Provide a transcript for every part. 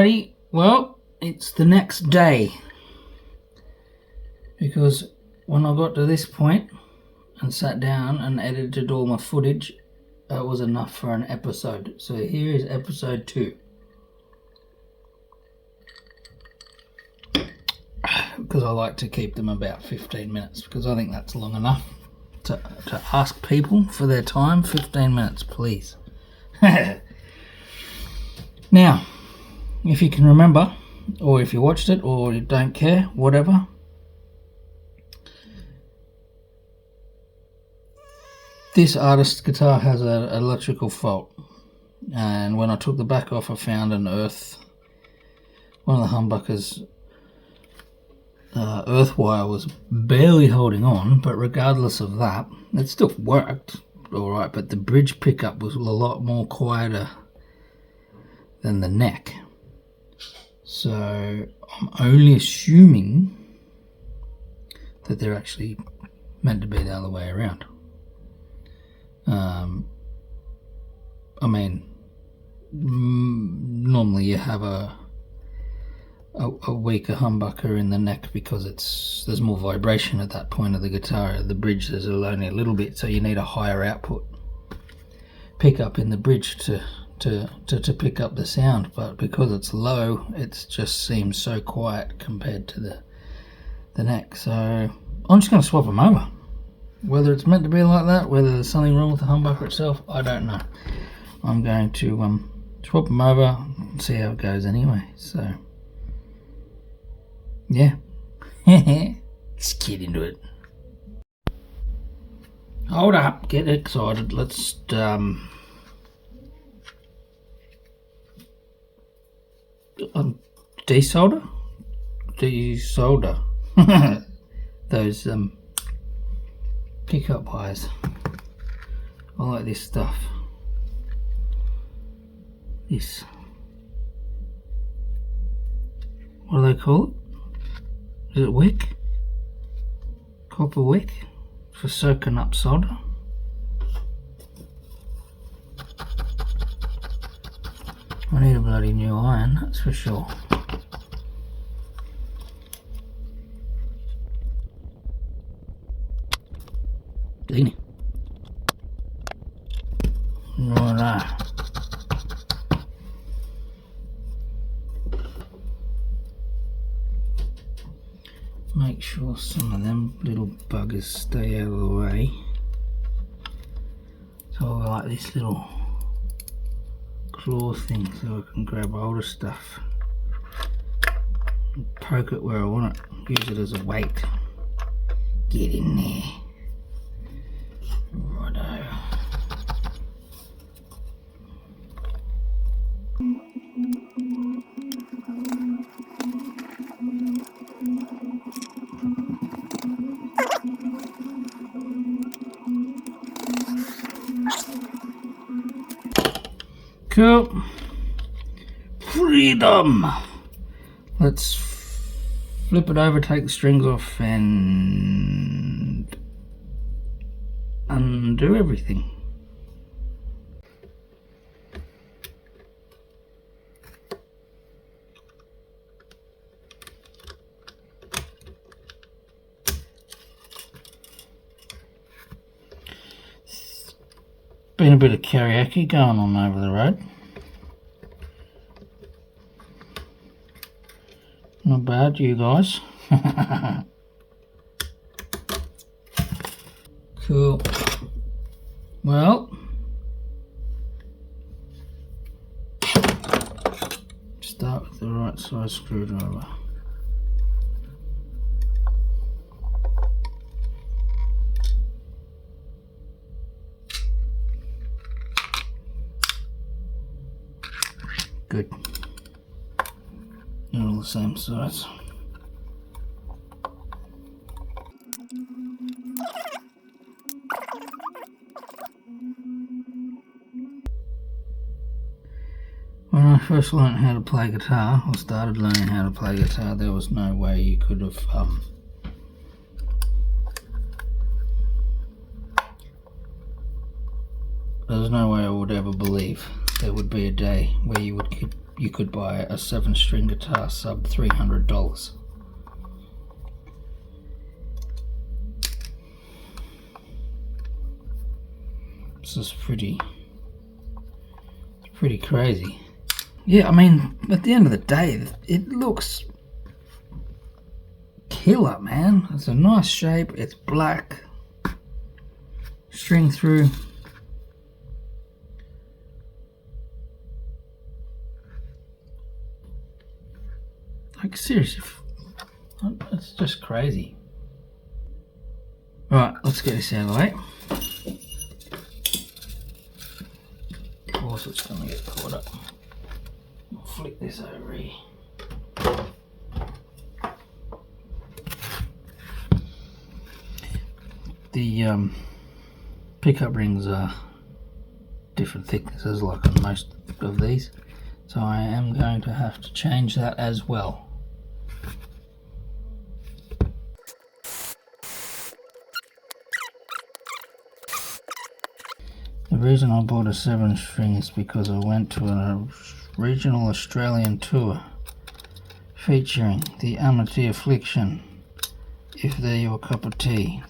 Alrighty, well, it's the next day, because when I got to this point and sat down and edited all my footage, that was enough for an episode. So here is episode 2. Because I like to keep them about 15 minutes, because I think that's long enough to ask people for their time. 15 minutes, please. Now, if you can remember, or if you watched it, or you don't care, whatever, this Artist guitar has an electrical fault, and when I took the back off, I found one of the humbuckers earth wire was barely holding on, but regardless of that, it still worked alright, but the bridge pickup was a lot more quieter than the neck. So I'm only assuming that they're actually meant to be the other way around. I mean, normally you have a weaker humbucker in the neck because there's more vibration at that point of the guitar. The bridge there's only a little bit, so you need a higher output pickup in the bridge to pick up the sound. But because it's low, it just seems so quiet compared to the neck. So I'm just going to swap them over. Whether it's meant to be like that, whether there's something wrong with the humbucker itself, I don't know. I'm going to swap them over and see how it goes anyway. So yeah, let's get into it. Hold up, get excited. Let's desolder those pickup wires. I like this stuff. This, what do they call it? Is it wick? Copper wick for soaking up solder. I need a bloody new iron, that's for sure. Clean. Righto. Make sure some of them little buggers stay out of the way. So I like this little claw thing so I can grab hold of stuff and poke it where I want it. Use it as a weight. Get in there. Righto. Cool. Freedom. Let's flip it over, take the strings off, and undo everything. Been a bit of karaoke going on over the road. Not bad, you guys. Cool. Well, start with the right size screwdriver. Good. They're all the same size. When I first learned how to play guitar, or started learning how to play guitar, there was no way you could have there was no way I would ever believe there would be a day where you would you could buy a 7-string guitar sub $300. This is pretty crazy. Yeah, I mean, at the end of the day, it looks killer, man. It's a nice shape. It's black. String through. Like, seriously, it's just crazy. Right, let's get this out of the way. Of course, it's going to get caught up. I'll flick this over here. The pickup rings are different thicknesses, like on most of these, so I am going to have to change that as well. The reason I bought a 7-string is because I went to a regional Australian tour featuring the Amity Affliction, If They're Your Cup of Tea.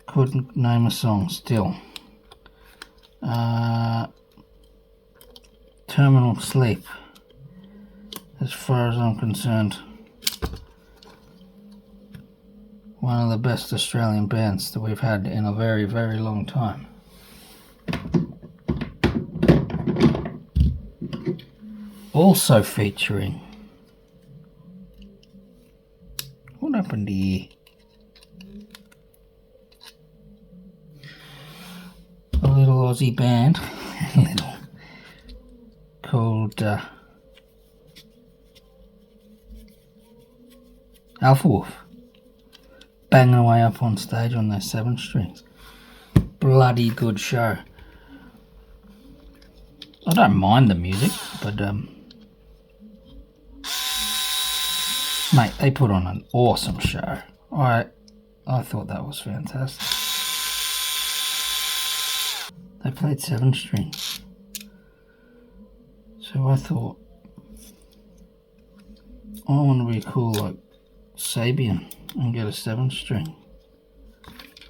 Couldn't name a song still. Terminal Sleep. As far as I'm concerned, one of the best Australian bands that we've had in a very, very long time. Also featuring... What happened here? A little Aussie band, called Alpha Wolf, banging away up on stage on those 7 strings. Bloody good show. I don't mind the music, but mate, they put on an awesome show. I thought that was fantastic. They played 7 strings, so I thought, I want to be cool like Sabian and get a 7-string.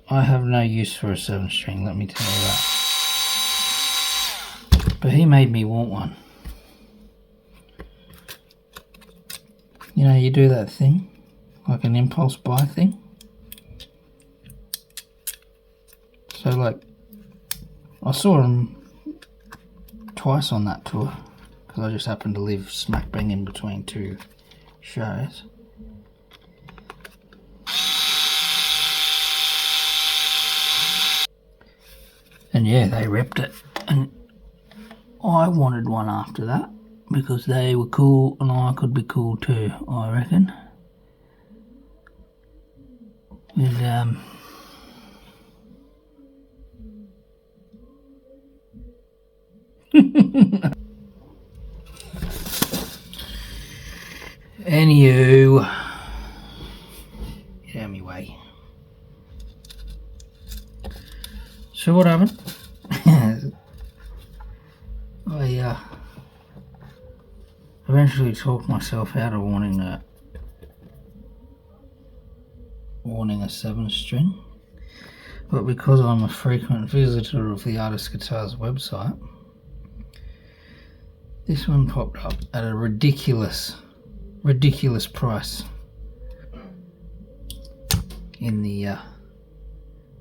I have no use for a 7-string, let me tell you that. But he made me want one. You know, you do that thing, like an impulse buy thing. So like, I saw him twice on that tour, because I just happened to live smack bang in between 2 shows. And yeah, they ripped it, and I wanted one after that, because they were cool and I could be cool too, I reckon. With anywho, get out of my way. So what happened? I eventually talked myself out of wanting a 7-string, but because I'm a frequent visitor of the Artist Guitars website, this one popped up at a ridiculous price in the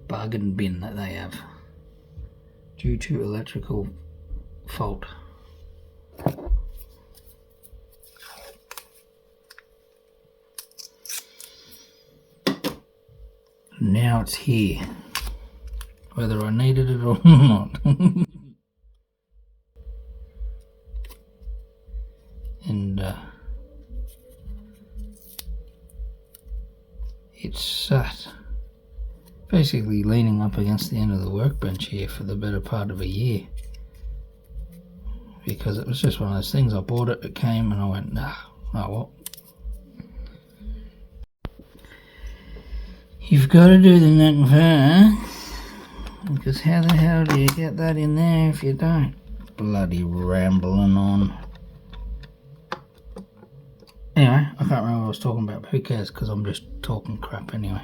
bargain bin that they have due to electrical fault. Now it's here, whether I needed it or not. And it's sat basically leaning up against the end of the workbench here for the better part of a year, because it was just one of those things. I bought it, it came, and I went, nah, oh well. You've got to do the nut first, because how the hell do you get that in there if you don't? bloody rambling on. Anyway, I can't remember what I was talking about, but who cares, because I'm just talking crap anyway.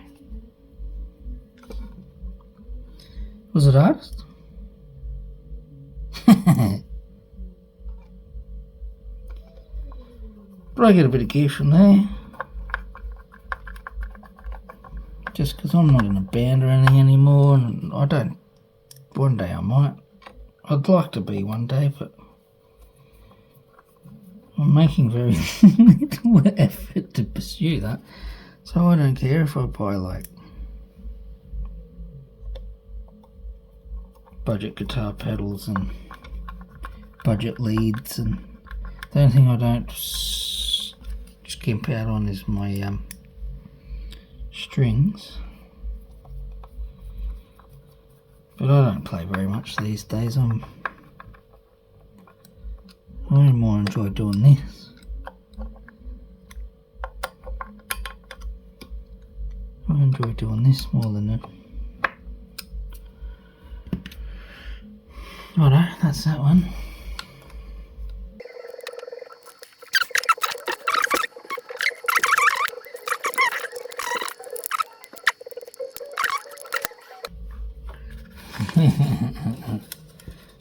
Was it Artist? But I get a bit of gear from there. Just because I'm not in a band or anything anymore, and I don't. One day I might. I'd like to be one day, but I'm making very little effort to pursue that. So I don't care if I buy like budget guitar pedals and budget leads, and the only thing I don't skimp out on is my strings. But I don't play very much these days. I more enjoy doing this. I enjoy doing this more than it. Righto, that's that one.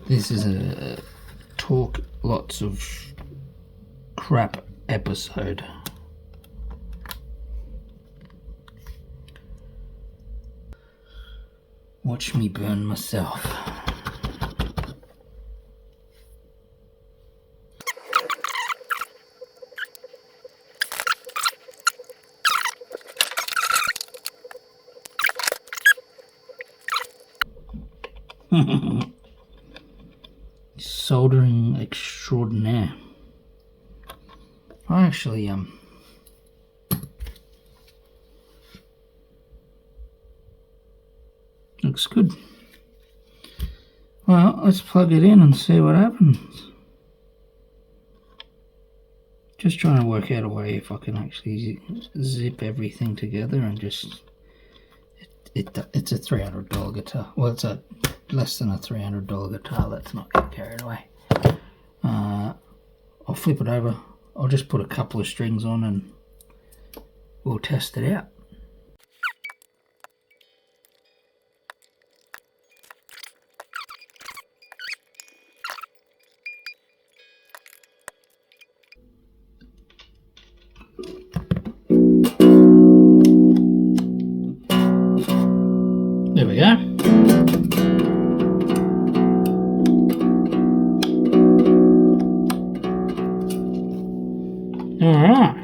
This is a talk lots of crap episode. Watch me burn myself. Soldering extraordinaire. I actually looks good. Well, let's plug it in and see what happens. Just trying to work out a way if I can actually zip everything together and just it's a $300 guitar. Well, it's a less than a $300 guitar. Let's not get carried away. I'll flip it over. I'll just put a couple of strings on and we'll test it out. There we go. Alright.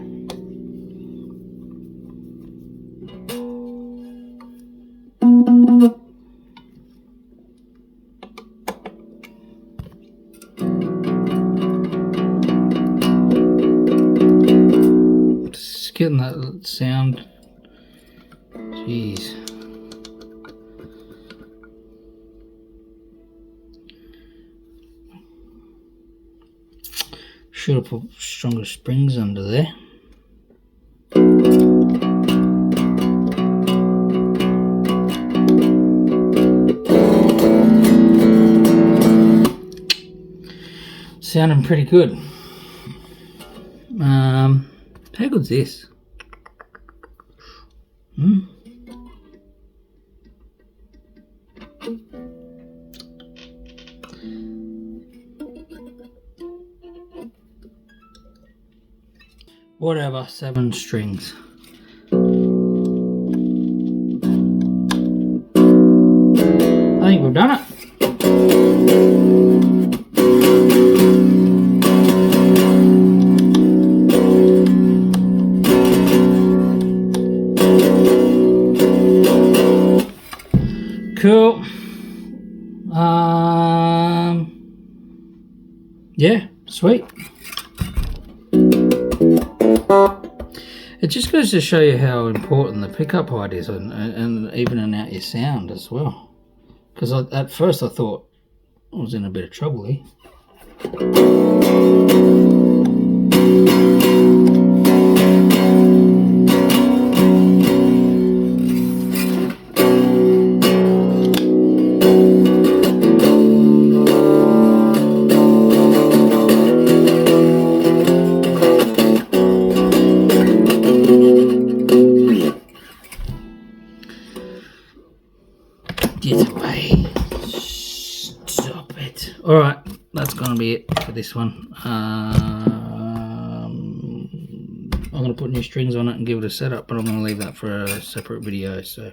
Just getting that sound. Jeez. Should have put stronger springs under there. Sounding pretty good. How good's this? Whatever, 7 strings. I think we've done it. Cool. Yeah, sweet. It just goes to show you how important the pickup height is and evening out your sound as well. Because at first I thought I was in a bit of trouble here. going to be it for this one. I'm going to put new strings on it and give it a setup, but I'm going to leave that for a separate video. So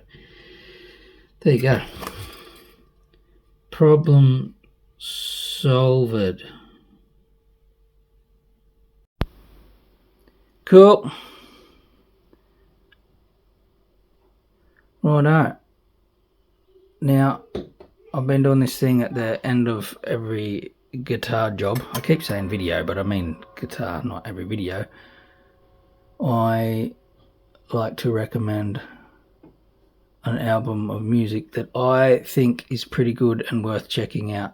there you go. Problem solved. Cool. Righto. Now, I've been doing this thing at the end of every guitar job. I keep saying video, but I mean guitar, not every video. I like to recommend an album of music that I think is pretty good and worth checking out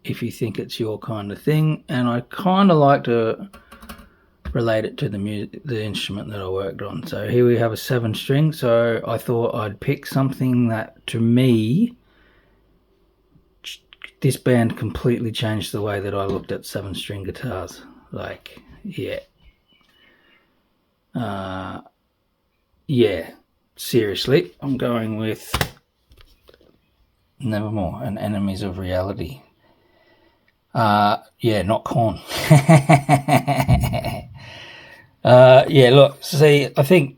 if you think it's your kind of thing. And I kind of like to relate it to the instrument that I worked on. So here we have a 7-string. So I thought I'd pick something that, to me, this band completely changed the way that I looked at 7-string guitars. Like, yeah. Yeah, seriously, I'm going with Nevermore and Enemies of Reality. Yeah, not Korn. Yeah, look, see, I think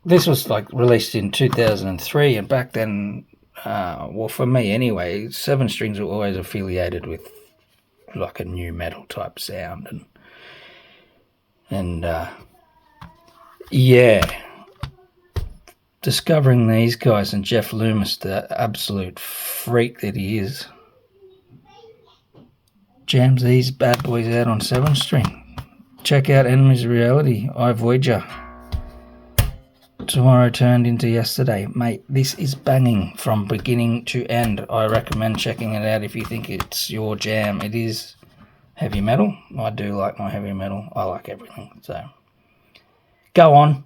this was like released in 2003, and back then, well, for me anyway, 7-strings were always affiliated with like a new metal type sound, and yeah, discovering these guys and Jeff Loomis, the absolute freak that he is, jams these bad boys out on 7-string. Check out Enemies of Reality, I Voyager. Tomorrow turned into yesterday. Mate, this is banging from beginning to end. I recommend checking it out if you think it's your jam. It is heavy metal. I do like my heavy metal. I like everything. So, go on.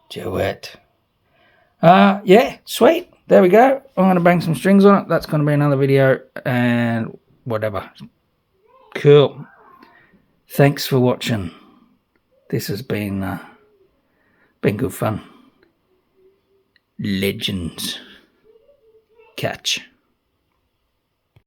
Do it. Yeah, sweet. There we go. I'm going to bang some strings on it. That's going to be another video and whatever. Cool. Thanks for watching. This has been good fun. Legends. Catch.